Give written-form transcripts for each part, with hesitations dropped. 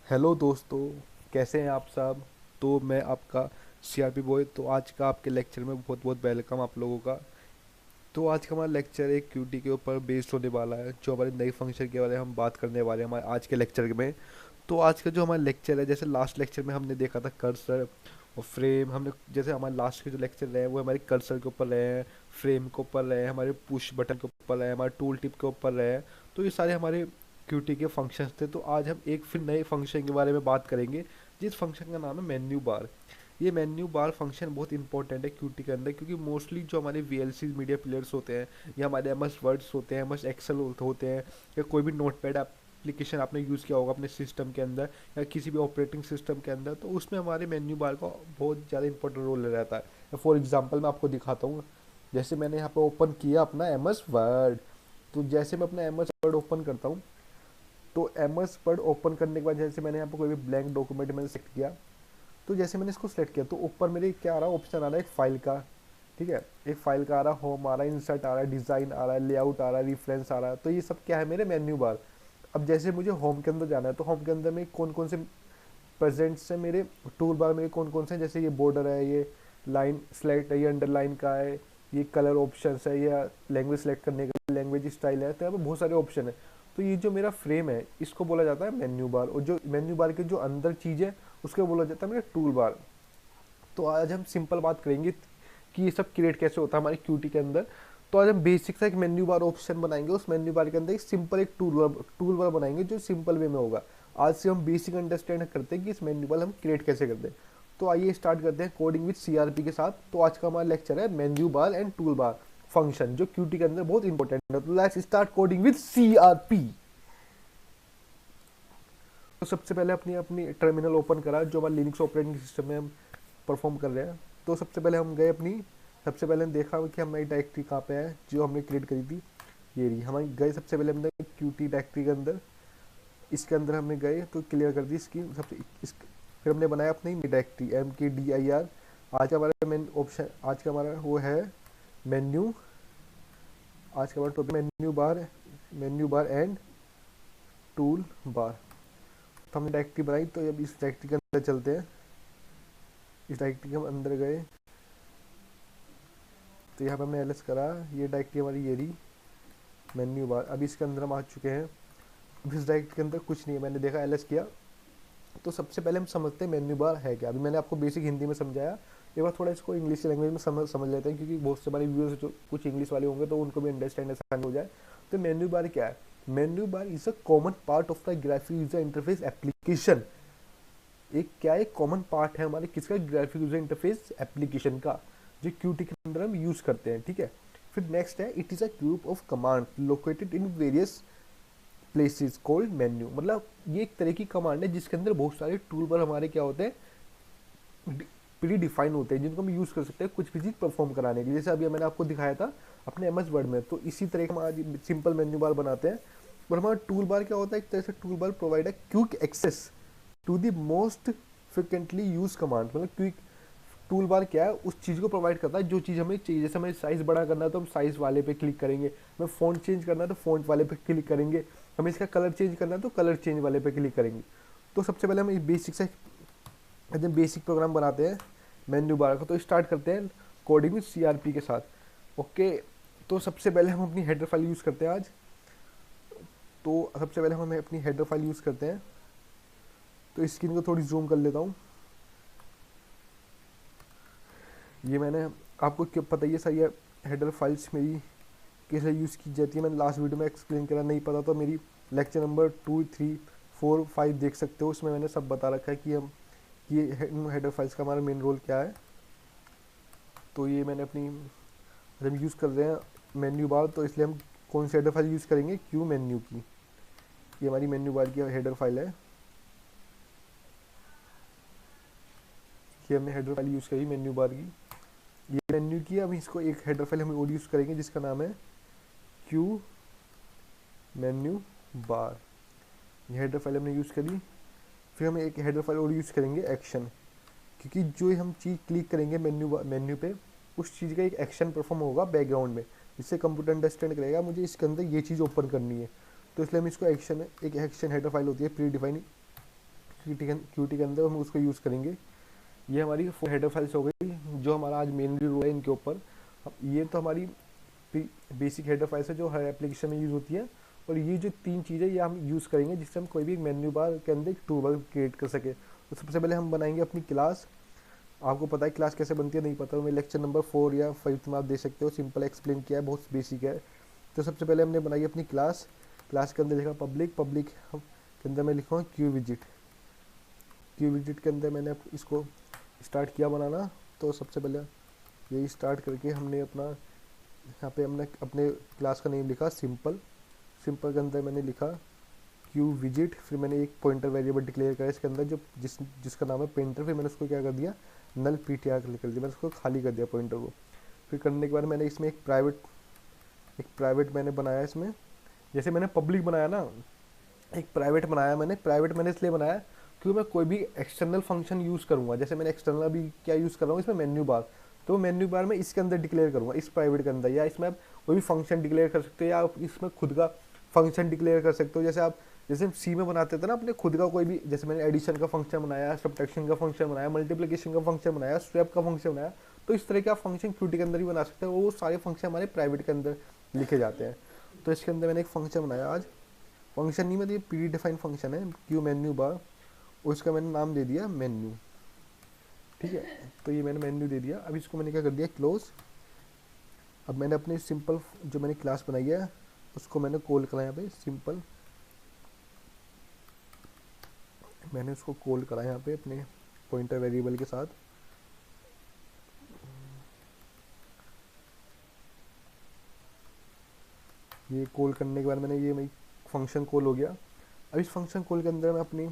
Hello दोस्तों, कैसे हैं आप सब। तो मैं आपका सीआरपी बॉय। तो आज का आपके लेक्चर में बहुत बहुत वेलकम आप लोगों का। तो आज का हमारा लेक्चर एक क्यूटी के ऊपर बेस्ड होने वाला है, जो हमारे नए फंक्शन के बारे में हम बात करने वाले हैं हमारे आज के लेक्चर में। तो आज का जो हमारा लेक्चर है, जैसे लास्ट लेक्चर में हमने देखा था कर्सर और फ्रेम, हमने जैसे हमारे लास्ट के जो लेक्चर रहे हैं वो हमारे कर्सर के ऊपर रहे हैं, फ्रेम के ऊपर रहे हैं, हमारे पुश बटन के ऊपर रहे हैं, हमारे टूल टिप के ऊपर रहे हैं। तो ये सारे हमारे क्यूटी के फंक्शंस थे। तो आज हम एक फिर नए फंक्शन के बारे में बात करेंगे, जिस फंक्शन का नाम है मेन्यू बार। ये मेन्यू बार फंक्शन बहुत इंपॉर्टेंट है क्यूटी के अंदर, क्योंकि मोस्टली जो हमारे वीएलसी मीडिया प्लेयर्स होते हैं या हमारे एमएस वर्ड्स होते हैं, एमएस एक्सेल होते हैं, या कोई भी नोटपैड एप्लीकेशन आपने यूज़ किया होगा अपने सिस्टम के अंदर या किसी भी ऑपरेटिंग सिस्टम के अंदर, तो उसमें हमारे मेन्यू बार का बहुत ज़्यादा इंपॉर्टेंट रोल रहता है। फॉर एग्जाम्पल मैं आपको दिखाता हूँ। जैसे मैंने यहाँ पर ओपन किया अपना एमएस वर्ड, तो जैसे मैं अपना एमएस वर्ड ओपन करता हूँ, तो एमएस वर्ड ओपन करने के बाद जैसे मैंने यहाँ पर कोई भी ब्लैंक डॉक्यूमेंट मैंने सेलेक्ट किया, तो जैसे मैंने इसको सेलेक्ट किया तो ऊपर मेरे क्या आ रहा है, ऑप्शन आ रहा है एक फाइल का। ठीक है, एक फाइल का आ रहा है, होम आ रहा है, इंसर्ट आ रहा है, डिज़ाइन आ रहा है, लेआउट आ रहा है, रेफरेंस आ रहा है। तो ये सब क्या है, मेरे मेन्यू बार। अब जैसे मुझे होम के अंदर जाना है, तो होम के अंदर में कौन कौन से प्रेजेंट से मेरे टूल बार मेरे कौन कौन से हैं, जैसे ये बॉर्डर है, ये लाइन सेलेक्ट है, ये अंडरलाइन का है, ये कलर ऑप्शन है, या लैंग्वेज सेलेक्ट करने का लैंग्वेज स्टाइल है। तो यहाँ पे बहुत सारे ऑप्शन है। तो ये जो मेरा फ्रेम है इसको बोला जाता है मेन्यू बार, और जो मेन्यू बार के जो अंदर चीज़ है उसको बोला जाता है मेरा टूल बार। तो आज हम सिंपल बात करेंगे कि ये सब क्रिएट कैसे होता है हमारे क्यूटी के अंदर। तो आज हम बेसिक सा एक मेन्यू बार ऑप्शन बनाएंगे, उस मेन्यू बार के अंदर एक सिंपल एक टूल बार बनाएंगे जो सिंपल वे में होगा। आज से हम बेसिक अंडरस्टैंड करते हैं कि इस मेन्यू बार हम क्रिएट कैसे करते हैं। तो आइए स्टार्ट करते हैं कोडिंग विद सीआरपी के साथ। तो आज का हमारा लेक्चर है menu bar and tool bar function, जो क्यूटी के अंदर बहुत इंपॉर्टेंट है। तो let's start coding with CRP. तो सबसे पहले अपनी अपनी टर्मिनल ओपन करा, जो हमारे लिनक्स ऑपरेटिंग सिस्टम में हम परफॉर्म कर रहे हैं। तो सबसे पहले हम देखा कि हमारी डायरेक्टरी कहाँ पे है जो हमने क्रिएट करी थी। ये रही हमारी। गए सबसे पहले हमने क्यूटी डायरेक्टरी के अंदर, इसके अंदर हमने गए तो क्लियर कर दी इसकी सबसे फिर हमने बनाया अपनी डायरेक्टरी MKDIR। आज का हमारा मेन ऑप्शन, आज का हमारा वो है मेन्यू। आज का हमारा topic menu bar and tool bar. तो हमने डायरेक्टरी बनाई, तो अब इस डायरेक्टरी के अंदर चलते हैं। इस डायरेक्टरी के हम अंदर गए, तो यहाँ पे हमने एलएस करा। ये डायरेक्टरी हमारी ये रही मेन्यू बार। अब इसके अंदर हम आ चुके हैं। अब इस डायरेक्टरी के अंदर कुछ नहीं है, मैंने देखा एलएस किया। तो सबसे पहले हम समझते हैं मेन्यू बार है क्या। अभी मैंने आपको बेसिक हिंदी में समझाया, एक बार थोड़ा इसको इंग्लिश लैंग्वेज में समझ लेते हैं, क्योंकि बहुत से हमारे व्यूअर्स जो कुछ इंग्लिश वाले होंगे तो उनको भी अंडरस्टैंड आसान हो जाए। तो मेन्यू बार क्या है। Menu bar is a common part of the graphic user interface application. एक क्या एक कॉमन पार्ट है हमारे किसका, ग्राफिक यूजर इंटरफेस एप्लीकेशन का, जो क्यूटी के अंदर हम यूज करते हैं। ठीक है, फिर नेक्स्ट है it is a group of command located in various places called menu. मतलब ये एक तरह की कमांड है जिसके अंदर बहुत सारे टूल बार हमारे क्या होते हैं, प्री डिफाइन होते हैं, जिनको हम यूज कर सकते हैं कुछ भी चीज परफॉर्म कराने के लिए। जैसे अभी मैंने आपको दिखाया था अपने एमएस वर्ड में, तो इसी तरह का हम आज सिंपल मेन्यू बार बनाते हैं। और हमारा टूल बार क्या होता है, एक तरह से टूल बार प्रोवाइड है quick access to the most frequently use command. मतलब क्विक टूल बार क्या है, उस चीज़ को प्रोवाइड करता है जो चीज़ हमें चाहिए। जैसे हमें साइज़ बड़ा करना है तो हम साइज़ वाले पे क्लिक करेंगे, हमें फ़ॉन्ट चेंज करना है तो फ़ॉन्ट वाले पे क्लिक करेंगे, हमें इसका कलर चेंज करना है तो कलर चेंज वाले पे क्लिक करेंगे। तो सबसे पहले हम बेसिक से एकदम बेसिक प्रोग्राम बनाते हैं मेन्यू बार का। तो स्टार्ट करते हैं कोडिंग विद सीआरपी के साथ। ओके, तो सबसे पहले हम अपनी हेडर फाइल यूज़ करते हैं आज। तो सबसे पहले हम अपनी हेडर फाइल यूज़ करते हैं। तो स्क्रीन को थोड़ी जूम कर लेता हूँ। ये मैंने आपको क्या पता ही है सर, ये हेडर फाइल्स मेरी कैसे यूज़ की जाती है, मैंने लास्ट वीडियो में एक्सप्लेन करा। नहीं पता तो मेरी लेक्चर नंबर 2, 3, 4, 5 देख सकते हो, उसमें मैंने सब बता रखा है कि हम ये हेडर फाइल्स का हमारा मेन रोल क्या है। तो ये मैंने अपनी जब यूज़ कर रहे हैं मेन्यू बार, तो इसलिए हम कौन सी हेडर फाइल यूज़ करेंगे, क्यू मेन्यू की। ये हमारी मेन्यू बार की हेडर फाइल है। ये हमने हेडर फाइल यूज़ करी मेन्यू बार की, ये मेन्यू की। अब इसको एक हेडर फाइल हम और यूज़ करेंगे जिसका नाम है क्यू मेन्यू बार। ये हेडर फाइल हमने यूज़ करी। फिर हम एक हेडर फाइल और यूज़ करेंगे एक्शन, क्योंकि जो हम चीज़ क्लिक करेंगे मेन्यू पे, उस चीज़ का एक एक्शन परफॉर्म होगा बैकग्राउंड में, जिससे कंप्यूटर अंडरस्टैंड करेगा मुझे इसके अंदर ये चीज़ ओपन करनी है। तो इसलिए हम इसको एक एक्शन हेडर फाइल होती है प्री डिफाइन क्यूटी के अंदर हम उसको यूज़ करेंगे। ये हमारी हेडर फाइल्स हो गई जो हमारा आज मेनली रोल है इनके ऊपर। ये तो हमारी बेसिक हेडर फाइल्स है जो हर एप्लीकेशन में यूज़ होती है। और ये जो 3 चीज़ें ये हम यूज़ करेंगे जिससे हम कोई भी मेन्यू बार के अंदर एक टूल बार क्रिएट कर सके। तो सबसे पहले हम बनाएंगे अपनी क्लास। आपको पता है क्लास कैसे बनती है, नहीं पता तो मैं लेक्चर नंबर 4 या 5 में आप देख सकते हो, सिंपल एक्सप्लेन किया है, बहुत बेसिक है। तो सबसे पहले हमने बनाई अपनी क्लास। क्लास के अंदर लिखा पब्लिक के अंदर मैं लिखूँगा क्यू विजिट। क्यू विजिट के अंदर मैंने इसको स्टार्ट किया बनाना। तो सबसे पहले यही स्टार्ट करके हमने अपना यहाँ पे हमने अपने क्लास का नेम लिखा सिंपल के अंदर मैंने लिखा क्यू विजिट। फिर मैंने एक पॉइंटर वेरिएबल डिक्लेयर करा इसके अंदर जो जिसका नाम है पेंटर। फिर मैंने उसको क्या कर दिया, नल पीटीआर कर दिया, मैंने उसको खाली कर दिया पॉइंटर को। फिर करने के बाद मैंने इसमें एक प्राइवेट मैंने बनाया इसमें। जैसे मैंने पब्लिक बनाया ना, एक प्राइवेट बनाया मैंने। प्राइवेट मैंने इसलिए बनाया क्योंकि मैं कोई भी एक्सटर्नल फंक्शन यूज़ करूँगा। जैसे मैंने एक्सटर्नल अभी क्या यूज़ कर रहा हूँ इसमें, मेन्यू बार। तो मेन्यू बार में इसके अंदर डिक्लेयर करूँगा, इस प्राइवेट के अंदर, या इसमें आप कोई भी फंक्शन डिक्लेयर कर सकते हो, या आप इसमें खुद का फंक्शन डिक्लेयर कर सकते हो। जैसे सी में बनाते थे ना अपने खुद का कोई भी, जैसे मैंने एडिशन का फंक्शन बनाया, सब्ट्रैक्शन का फंक्शन बनाया, मल्टीप्लिकेशन का फंक्शन बनाया, स्वैप का फंक्शन बनाया। तो इस तरह के आप फंक्शन क्यूटी के अंदर ही बना सकते हैं। वो सारे फंक्शन हमारे प्राइवेट के अंदर लिखे जाते हैं। तो इसके अंदर मैंने एक फंक्शन बनाया आज। फंक्शन नहीं, मतलब ये प्री डिफाइंड फंक्शन है क्यू मेन्यू बार, और इसका मैंने नाम दे दिया मेन्यू। ठीक है, तो ये मैंने मेन्यू दे दिया। अब इसको मैंने क्या कर दिया, क्लोज। अब मैंने अपनी सिंपल जो मैंने क्लास बनाई है उसको मैंने कॉल करा यहाँ पे सिंपल। मैंने उसको कॉल करा यहाँ पे अपने पॉइंटर वेरिएबल के साथ। ये कॉल करने के बाद मैंने ये मेरी फंक्शन कॉल हो गया। अब इस फंक्शन कॉल के अंदर मैं अपनी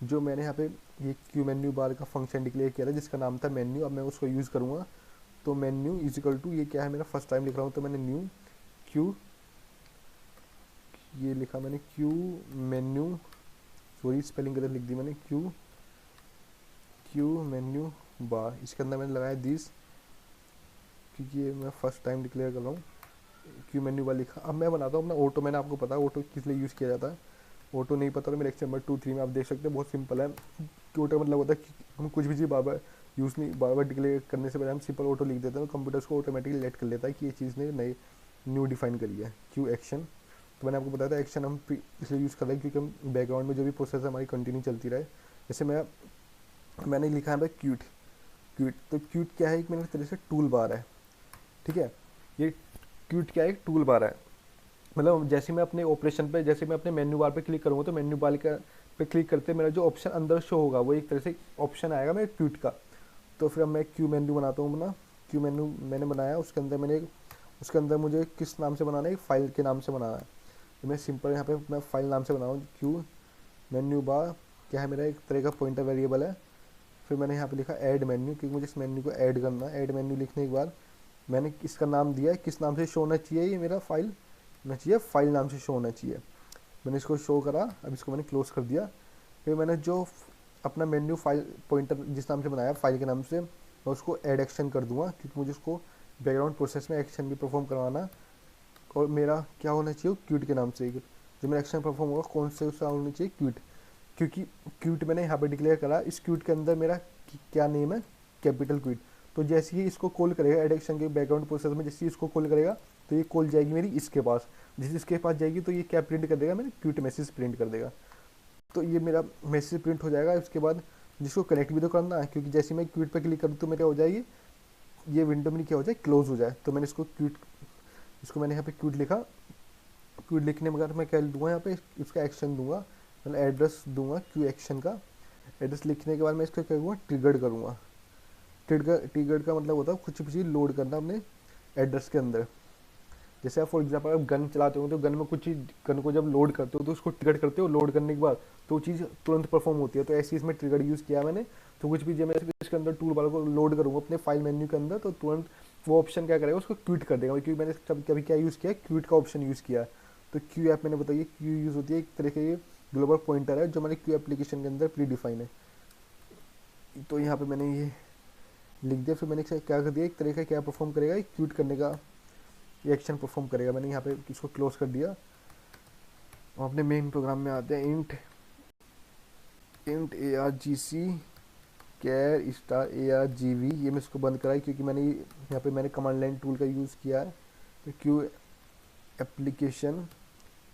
जो मैंने यहाँ पे ये क्यू मेन्यू बार का फंक्शन डिक्लेयर किया था जिसका नाम था मेन्यू, अब मैं उसको यूज़ करूँगा। तो मेन्यू इज इक्वल टू, ये क्या है मेरा फर्स्ट टाइम लिख रहा हूँ, तो मैंने न्यू क्यू, ये लिखा मैंने क्यू मेन्यू, सॉरी स्पेलिंग गलत लिख दी मैंने, क्यू मेन्यू बार। इसके अंदर मैंने लगाया दिस, क्योंकि ये मैं फर्स्ट टाइम डिक्लेयर कर रहा हूँ। क्यू मेन्यू बार लिखा। अब मैं बनाता हूँ अपना ऑटो। मैंने आपको पता है ऑटो किस लिए यूज़ किया जाता है। ऑटो नहीं पता तो मेरे लेक्चर नंबर 2-3 में आप देख सकते हैं, बहुत सिंपल है। कि ऑटो मतलब होता है कि हम कुछ भी चीज़ बार बार डिक्लेयर करने से पहले हम सिंपल ऑटो लिख देते हैं, तो कंप्यूटर को ऑटोमेटिकली लेट कर लेता है कि ये चीज़ ने नई न्यू डिफाइन करी है। क्यू एक्शन, तो मैंने आपको बताया था एक्शन हम इसलिए यूज़ कर रहे हैं क्योंकि हम बैकग्राउंड में जो भी प्रोसेस हमारी कंटिन्यू चलती रहे। जैसे मैंने लिखा है क्यूट। तो क्यूट क्या है, एक मेरे तरह से टूल बार है। ठीक है, ये क्यूट क्या है, एक टूल बार है। मतलब जैसे मैं अपने ऑपरेशन पे, जैसे मैं अपने मेन्यू बार पे क्लिक करूँगा तो मेन्यू बार पे क्लिक करते मेरा जो ऑप्शन अंदर शो होगा वो एक तरह से ऑप्शन आएगा मेरे क्यूट का। तो फिर अब मैं क्यू मेन्यू बनाता हूँ अपना। क्यू मेन्यू मैंने बनाया, उसके अंदर मुझे किस नाम से बनाना है, फाइल के नाम से बनाना है। तो मैं सिंपल यहाँ पे मैं फाइल नाम से बना रहा हूँ, क्यू मेन्यू बार क्या है मेरा एक तरह का पॉइंटर वेरिएबल है। फिर मैंने यहाँ पे लिखा ऐड मेन्यू, क्योंकि मुझे इस मेन्यू को ऐड करना है। ऐड मेन्यू लिखने के बाद मैंने इसका नाम दिया है, किस नाम से शो होना चाहिए, ये मेरा फाइल होना चाहिए, फाइल नाम से शो होना चाहिए। मैंने इसको शो करा, अब इसको मैंने क्लोज कर दिया। फिर मैंने जो अपना मेन्यू फाइल पॉइंटर जिस नाम से बनाया फाइल के नाम से, मैं उसको ऐड एक्शन कर दूंगा, क्योंकि मुझे उसको बैकग्राउंड प्रोसेस में एक्शन भी परफॉर्म करवाना। और मेरा क्या होना चाहिए, क्यूट के नाम से जो मेरा एक्शन परफॉर्म होगा कौन से उसका होना चाहिए, क्यूट। क्योंकि क्यूट मैंने यहाँ पे डिक्लेयर करा, इस क्यूट के अंदर मेरा क्या नेम है, कैपिटल क्यूट। तो जैसे ही इसको कॉल करेगा एडिक्शन के बैकग्राउंड प्रोसेस में, जैसे ही इसको कॉल करेगा तो ये कॉल जाएगी मेरी इसके पास। जैसे इसके पास जाएगी तो ये क्या प्रिंट कर देगा, मेरे क्यूट मैसेज प्रिंट कर देगा। तो ये मेरा मैसेज प्रिंट हो जाएगा। उसके बाद जिसको कनेक्ट भी तो करना है, क्योंकि जैसे मैं क्यूट पे क्लिक करूँ तो मेरा हो जाएगी ये विंडो में क्या हो जाए, क्लोज हो जाए। तो मैंने इसको मैंने यहाँ पे क्यूट लिखा। क्यूट लिखने मगर मैं क्या दूंगा यहाँ पे, इसका एक्शन दूंगा, मतलब एड्रेस दूंगा क्यू एक्शन का। एड्रेस लिखने के बाद मैं इसको क्या करूँगा, ट्रिगर्ड करूँगा। ट्रिगर्ड का मतलब होता है कुछ भी चीज़ लोड करना अपने एड्रेस के अंदर। जैसे आप फॉर एग्जाम्पल आप गन चलाते हो तो गन में कुछ चीज़, गन को जब लोड करते हो तो उसको ट्रिगर करते हो, लोड करने के बाद तो वो चीज़ तुरंत परफॉर्म होती है। तो ऐसे इसमें ट्रिगर यूज़ किया मैंने। तो कुछ भी जब मैं इसके अंदर टूल बार को लोड करूँगा अपने फाइल मेन्यू के अंदर, तो तुरंत वो ऑप्शन क्या करेगा, उसको क्यूट कर देगा। क्योंकि मैंने कभी क्या यूज़ किया, क्यूट का ऑप्शन यूज़ किया। तो क्यू ऐप मैंने बताइए क्यू यूज़ होती है, एक तरह के ग्लोबल पॉइंटर है जो हमारे क्यू एप्लीकेशन के अंदर प्री डिफाइन है। तो यहाँ पर मैंने ये लिख दिया। फिर मैंने क्या कर दिया, एक तरह का क्या परफॉर्म करेगा, क्यूट करने का ये एक्शन परफॉर्म करेगा। मैंने यहाँ पे इसको क्लोज कर दिया। हम अपने मेन प्रोग्राम में आते हैं। इंट इंट ARGC कैर स्टार ARGV, ये मैं इसको बंद कराई क्योंकि मैंने यहाँ पे मैंने कमांड लाइन टूल का यूज़ किया है। तो Q application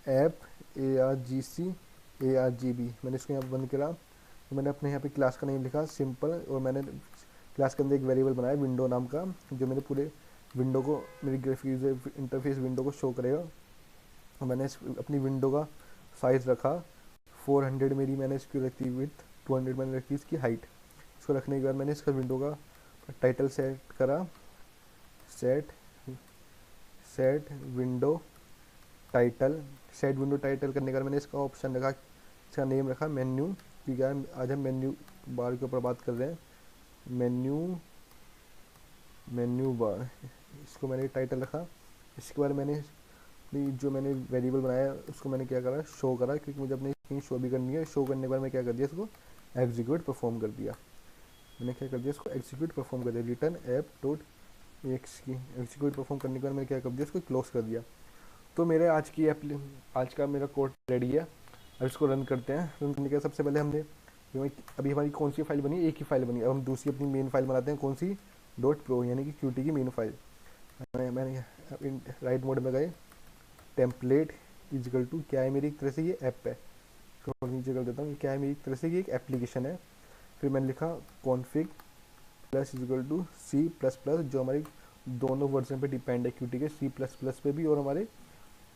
app ARGC ARGB, मैंने इसको यहाँ बंद करा। तो मैंने अपने यहाँ पे क्लास का नेम लिखा सिंपल, और मैंने क्लास के अंदर एक वेरिएबल बनाया विंडो नाम का, जो मेरे पूरे विंडो को, मेरी ग्राफिक यूजर इंटरफेस विंडो को शो करेगा। और मैंने अपनी विंडो का साइज़ रखा 400, मेरी मैंने इसकी रखी विड्थ 200, मैंने रखी इसकी हाइट। इसको रखने के बाद मैंने इसका विंडो का टाइटल सेट करा, set set window title. Set window title करने के बाद मैंने इसका ऑप्शन रखा, इसका नेम रखा मेन्यू, क्योंकि आज हम मेन्यू बार के ऊपर बात कर रहे हैं। मेन्यू बार, इसको मैंने टाइटल रखा। इसके बाद मैंने जो मैंने वेरिएबल बनाया उसको मैंने क्या करा, शो करा, क्योंकि मुझे अपनी स्क्रीन शो भी करनी है। शो करने के बाद मैं क्या कर दिया, इसको एग्जीक्यूट परफॉर्म कर दिया। मैंने क्या कर दिया, इसको एग्जीक्यूट परफॉर्म कर दिया, रिटर्न ऐप डॉट एक्स की एग्जीक्यूट परफॉर्म करने के बाद मैंने क्या कर दिया, इसको क्लोज कर दिया। तो मेरे आज का मेरा कोड रेडी है। अब इसको रन करते हैं। रन करने के बाद सबसे पहले हमने अभी हमारी कौन सी फाइल बनी, एक ही फाइल बनी। अब हम दूसरी अपनी मेन फाइल बनाते हैं, कौन सी, .pro, यानी कि QT की मेन फाइल। मैंने राइट मोड में गए, टेम्पलेट इजिकल टू क्या है मेरी, एक तरह से ये ऐप है, तो नीचे कर देता हूँ, क्या है मेरी एक तरह से ये एक एप्लीकेशन है। फिर मैंने लिखा config plus equal to C++, जो हमारी दोनों वर्जन पे डिपेंड है, QT के C++ पे भी और हमारे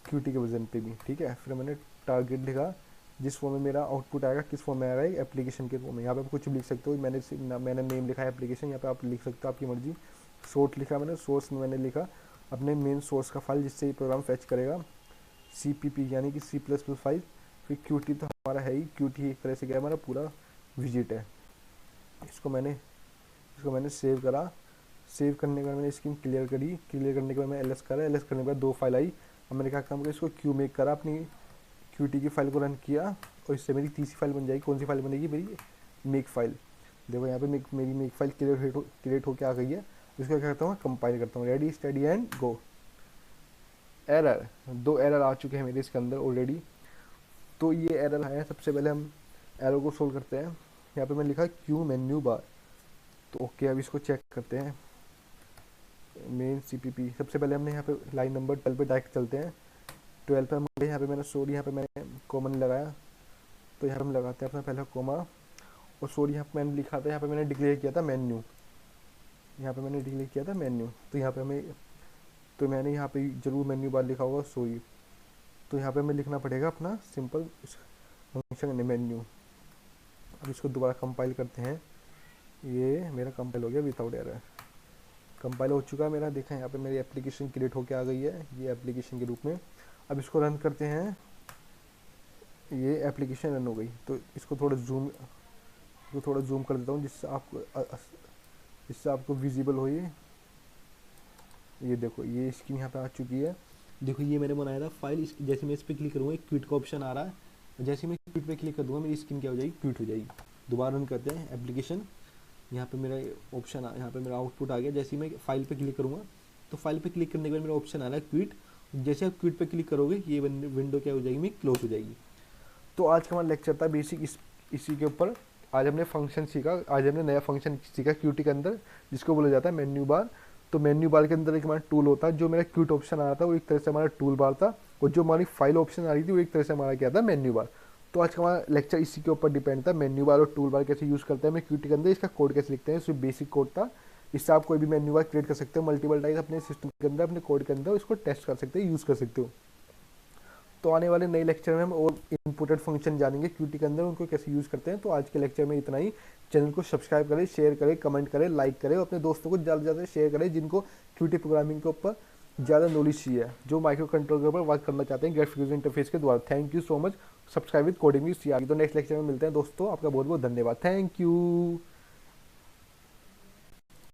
QT के वर्जन पे भी, ठीक है। फिर मैंने टारगेट लिखा, जिस फॉर्म में मेरा आउटपुट आएगा, किस फॉर्म में आएगा, एप्लीकेशन के फॉर्म में। यहाँ पे आप कुछ भी लिख सकते हो, मैंने नेम लिखा है एप्लीकेशन, यहाँ पे आप लिख सकते हो, आपकी मर्जी। सोर्स लिखा मैंने, सोर्स में मैंने लिखा अपने मेन सोर्स का फाइल जिससे ये प्रोग्राम फैच करेगा, CPP यानी कि C++ फाइल। फिर QT तो हमारा है ही, QT एक तरह से क्या है, हमारा पूरा विजिट है। इसको मैंने सेव करा। सेव करने के बाद मैंने स्क्रीन क्लियर करी, क्लियर करने के बाद मैं LS करा, LS करने के बाद 2 फाइल आई। अब मैंने क्या काम किया, इसको क्यू मेक करा, अपनी QT की फाइल को रन किया, और इससे मेरी तीसरी फाइल बन जाएगी। कौन सी फाइल बनेगी, मेरी मेक फाइल। देखो यहाँ पे मेरी मेक फाइल क्रिएट होकर आ गई है। इसको क्या करता हूँ, कंपाइल करता हूँ, ready steady and go. Error, 2 error आ चुके हैं मेरे इसके अंदर ऑलरेडी। तो ये एरर है, सबसे पहले हम एरर को सोल्व करते हैं। यहाँ पे मैंने लिखा क्यू मेन्यू बार, तो ओके। अब इसको चेक करते हैं, मेन CPP। सबसे पहले हमने यहाँ पे लाइन नंबर 12 पे डायरेक्ट चलते हैं। 12 पे हम यहाँ पे मैंने कॉमन लगाया, तो यहाँ पे हम लगाते हैं अपना पहला कोमा। और सॉरी यहाँ पे मैंने लिखा था, यहाँ पे मैंने डिक्लेयर किया था मेन्यू, तो यहाँ पे हमें, तो मैंने यहाँ पे जरूर मेन्यू बार लिखा होगा, सॉरी। तो यहाँ पे हमें लिखना पड़ेगा अपना सिंपल फंक्शन मेन्यू। अब इसको दोबारा कंपाइल करते हैं। ये मेरा कंपाइल हो गया विदाउट एरर, कंपाइल हो चुका है मेरा। देखा यहाँ पे मेरी एप्लीकेशन क्रिएट होके आ गई है, ये एप्लीकेशन के रूप में। अब इसको रन करते हैं, ये एप्लीकेशन रन हो गई। तो इसको थोड़ा जूम कर देता हूँ, जिससे आपको विजिबल हो। ये देखो, ये स्क्रीन यहाँ पे आ चुकी है। देखो ये मैंने बनाया था फाइल, जैसे मैं इस पर क्लिक करूँगा, क्विट का ऑप्शन आ रहा है, जैसे मैं क्विट पे क्लिक कर दूंगा मेरी स्क्रीन क्या हो जाएगी, क्विट हो जाएगी। दोबारा रन करते हैं एप्लीकेशन। यहाँ पे मेरा ऑप्शन, यहाँ पे मेरा आउटपुट आ गया। जैसे मैं फाइल पे क्लिक करूँगा, तो फाइल पे क्लिक करने के बाद मेरा ऑप्शन आ रहा है क्विट। जैसे आप क्विट पे क्लिक करोगे, ये विंडो क्या हो जाएगी, मेरी क्लोज हो जाएगी। तो आज का हमारा लेक्चर था बेसिक इसी के ऊपर। आज हमने फंक्शन सीखा, आज हमने नया फंक्शन सीखा QT के अंदर, जिसको बोला जाता है मेन्यू बार। तो मेन्यू बार के अंदर एक हमारा टूल होता है, जो मेरा क्विट ऑप्शन आ रहा था वो एक तरह से हमारा टूल बार था, और जो हमारी फाइल ऑप्शन आ रही थी वो एक तरह से हमारा क्या था, मेन्यू बार। तो आज का हमारा लेक्चर इसी के ऊपर डिपेंड था, मेन्यू बार और टूल बार कैसे यूज़ करते हैं मैं QT के अंदर, इसका कोड कैसे लिखते हैं, सिर्फ बेसिक कोड था। इससे आप कोई भी मेन्यू बार क्रिएट कर सकते हो मल्टीपल टाइम अपने सिस्टम के अंदर, अपने कोड के अंदर, इसको टेस्ट कर सकते हो, यूज़ कर सकते हो। तो आने वाले नए लेक्चर में हम और इंपोर्टेंट फंक्शन जानेंगे QT के अंदर, उनको कैसे यूज़ करते हैं। तो आज के लेक्चर में इतना ही। चैनल को सब्सक्राइब करें, शेयर करें, कमेंट करें, लाइक करें, और अपने दोस्तों को ज़्यादा से ज़्यादा शेयर करें जिनको QT प्रोग्रामिंग के ऊपर ज़्यादा नॉलेज चाहिए, जो माइक्रो कंट्रोल के ऊपर वर्क करना चाहते हैं ग्राफिक यूजर इंटरफेस के द्वारा। Thank you so much. Subscribe with coding with CR। तो नेक्स्ट लेक्चर में मिलते हैं दोस्तों, आपका बहुत बहुत धन्यवाद। Thank you.